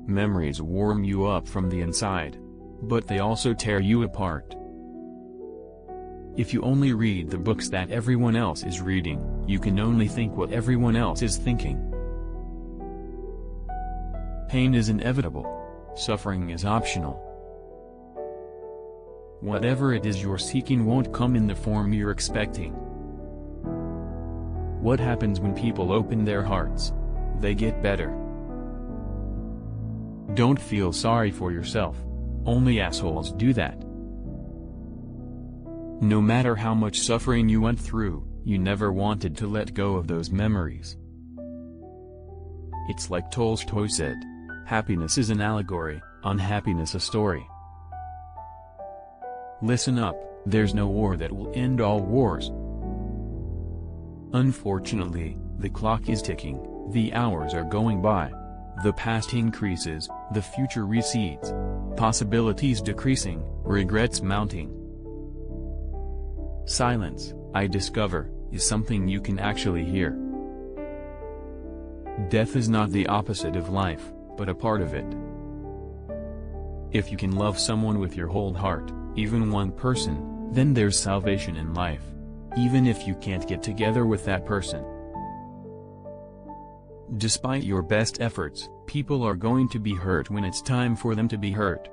Memories warm you up from the inside. But they also tear you apart. If you only read the books that everyone else is reading, you can only think what everyone else is thinking. Pain is inevitable. Suffering is optional. Whatever it is you're seeking won't come in the form you're expecting. What happens when people open their hearts? They get better. Don't feel sorry for yourself. Only assholes do that. No matter how much suffering you went through, you never wanted to let go of those memories. It's like Tolstoy said, happiness is an allegory, unhappiness a story. Listen up, there's no war that will end all wars. Unfortunately, the clock is ticking, the hours are going by. The past increases, the future recedes. Possibilities decreasing, regrets mounting. Silence, I discover, is something you can actually hear. Death is not the opposite of life, but a part of it. If you can love someone with your whole heart, even one person, then there's salvation in life. Even if you can't get together with that person. Despite your best efforts, people are going to be hurt when it's time for them to be hurt.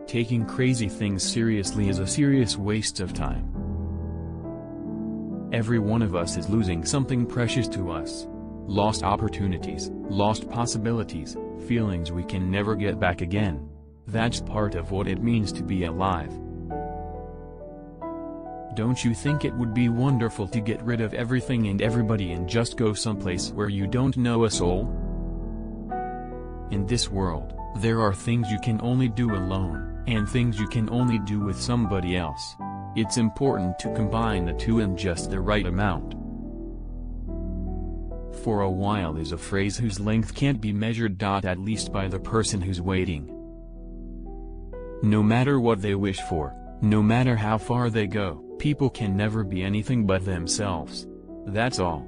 Taking crazy things seriously is a serious waste of time. Every one of us is losing something precious to us. Lost opportunities, lost possibilities, feelings we can never get back again. That's part of what it means to be alive. Don't you think it would be wonderful to get rid of everything and everybody and just go someplace where you don't know a soul? In this world, there are things you can only do alone, and things you can only do with somebody else. It's important to combine the two in just the right amount. For a while is a phrase whose length can't be measured, at least by the person who's waiting. No matter what they wish for, no matter how far they go, people can never be anything but themselves. That's all.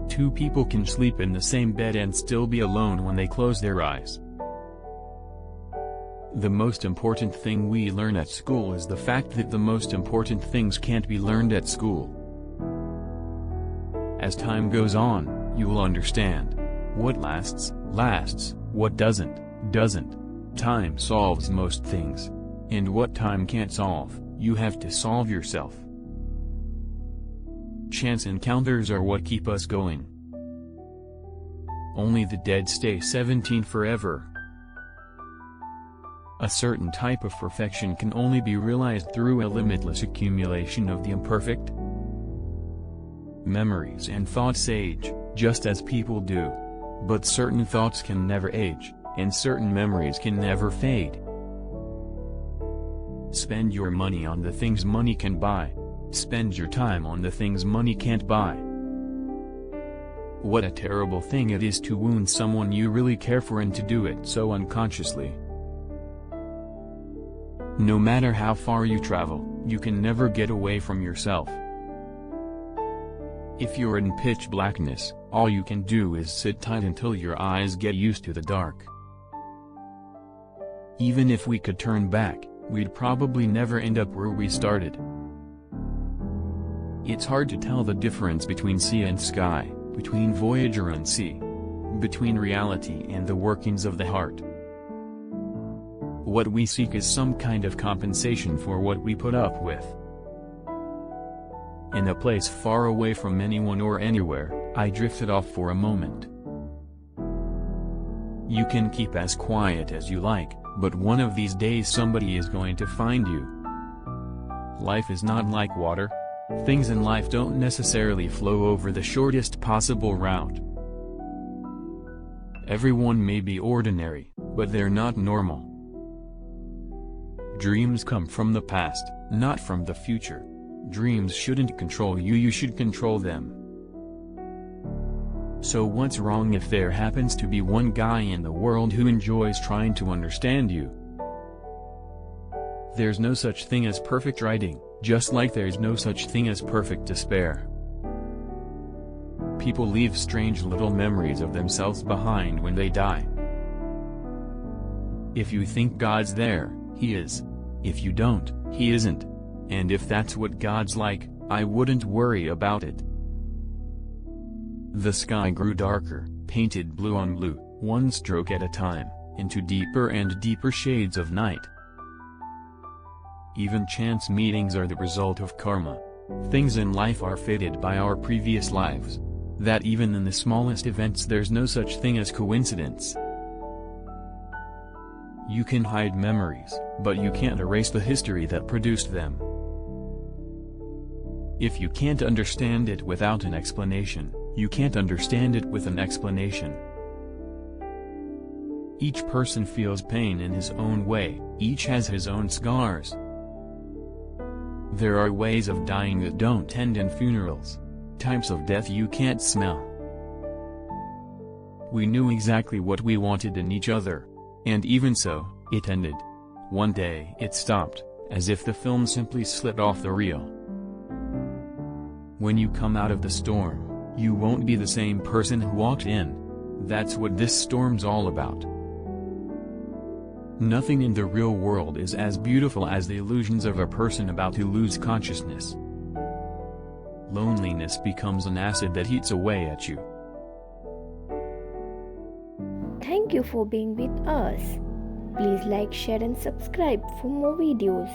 Two people can sleep in the same bed and still be alone when they close their eyes. The most important thing we learn at school is the fact that the most important things can't be learned at school. As time goes on, you will understand. What lasts, lasts, what doesn't, doesn't. Time solves most things. And what time can't solve, you have to solve yourself. Chance encounters are what keep us going. Only the dead stay 17 forever. A certain type of perfection can only be realized through a limitless accumulation of the imperfect. Memories and thoughts age, just as people do. But certain thoughts can never age, and certain memories can never fade. Spend your money on the things money can buy. Spend your time on the things money can't buy. What a terrible thing it is to wound someone you really care for and to do it so unconsciously. No matter how far you travel, you can never get away from yourself. If you're in pitch blackness, all you can do is sit tight until your eyes get used to the dark. Even if we could turn back, we'd probably never end up where we started. It's hard to tell the difference between sea and sky, between Voyager and sea, between reality and the workings of the heart. What we seek is some kind of compensation for what we put up with. In a place far away from anyone or anywhere, I drifted off for a moment. You can keep as quiet as you like, but one of these days somebody is going to find you. Life is not like water. Things in life don't necessarily flow over the shortest possible route. Everyone may be ordinary, but they're not normal. Dreams come from the past, not from the future. Dreams shouldn't control you, you should control them. So what's wrong if there happens to be one guy in the world who enjoys trying to understand you? There's no such thing as perfect writing, just like there's no such thing as perfect despair. people leave strange little memories of themselves behind when they die. If you think God's there, He is. If you don't, He isn't. And if that's what God's like, I wouldn't worry about it. The sky grew darker, painted blue on blue, one stroke at a time, into deeper and deeper shades of night. Even chance meetings are the result of karma. Things in life are fated by our previous lives. That even in the smallest events there's no such thing as coincidence. You can hide memories, but you can't erase the history that produced them. If you can't understand it without an explanation, you can't understand it with an explanation. Each person feels pain in his own way, each has his own scars. There are ways of dying that don't end in funerals, types of death you can't smell. We knew exactly what we wanted in each other. And even so, it ended. One day it stopped, as if the film simply slipped off the reel. When you come out of the storm, you won't be the same person who walked in. That's what this storm's all about. Nothing in the real world is as beautiful as the illusions of a person about to lose consciousness. Loneliness becomes an acid that eats away at you. Thank you for being with us. Please like, share and subscribe for more videos.